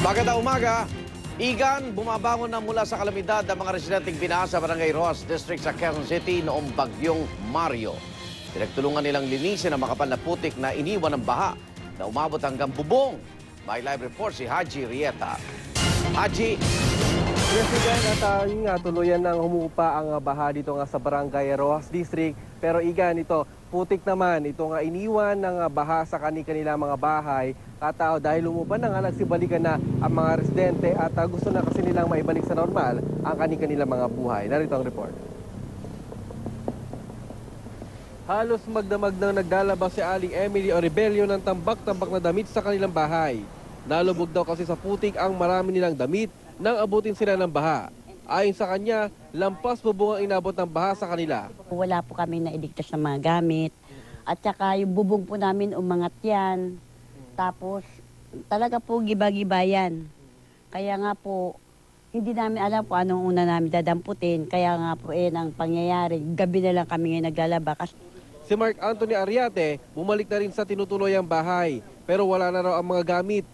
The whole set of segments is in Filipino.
Magandang umaga. Igan, bumabangon na mula sa kalamidad ang mga residenteng binaha sa Barangay Rojas District sa Quezon City noong bagyong Mario. Pinagtulungan nilang linisin ang makapal na putik na iniwan ng baha na umabot hanggang bubong. May live report si Haji Rieta. Haji. Yes, Igan, at yun nga, tuluyan nang humupa ang baha dito nga sa Barangay Rojas District. Pero Igan, ito, putik naman, ito nga iniwan ng baha sa kanila mga bahay. At dahil humupa na nga, nagsibalikan na ang mga residente at gusto na kasi nilang maibalik sa normal ang kanila mga buhay. Narito ang report. Halos magdamag nang naglalabas si Aling Emily Oribelio ng tambak-tambak na damit sa kanilang bahay. Nalubog daw kasi sa putik ang marami nilang damit nang abutin sila ng baha. Ayon sa kanya, lampas bubong ang inabot ng baha sa kanila. Wala po kami nailigtas ng mga gamit. At saka yung bubong po namin umangat yan. Tapos talaga po giba-giba yan. Kaya nga po, hindi namin alam po anong una namin dadamputin. Kaya nga po ang pangyayari, gabi na lang kami ngayon naglalaba. Si Mark Anthony Ariate, bumalik na rin sa tinutuloyang bahay. Pero wala na raw ang mga gamit.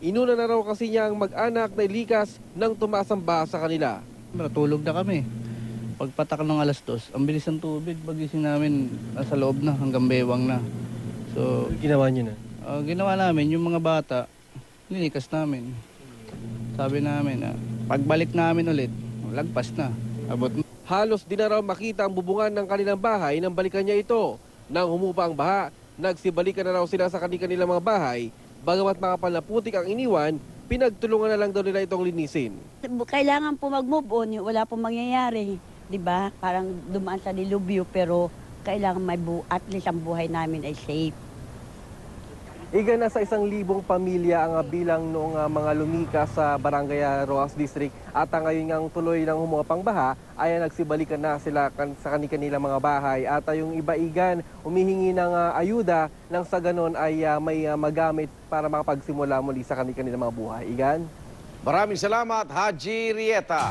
Inuna na raw kasi niya ang mag-anak na ilikas nang tumaas ang baha sa kanila. Natulog na kami. Pagpatak ng 2:00, ang bilis ng tubig. Pagising namin, nasa loob na, hanggang bewang na. So, Ginawa niyo na? ginawa namin, yung mga bata, nilikas namin. Sabi namin, pagbalik namin ulit, lagpas na. Abot na. Halos di na raw makita ang bubungan ng kanilang bahay nang balikan niya ito. Nang humupa ang baha, nagsibalikan na raw sila sa kanilang mga bahay. Bagamat makapal na putik ang iniwan, pinagtulungan na lang daw nila itong linisin. Kailangan po mag-move on, wala pong mangyayari. Diba? Parang dumaan sa dilubyo pero kailangan at least ang buhay namin ay safe. Iga na sa 1,000 pamilya ang bilang noong mga lumikas sa Barangay Rojas District at ngayon ngang tuloy ng humupang baha ay nagsibalikan na sila sa kanilang mga bahay at yung iba Igan humihingi ng ayuda nang sa ganon ay may magamit para makapagsimula muli sa kanilang mga buhay. Igan? Maraming salamat, Haji Rieta.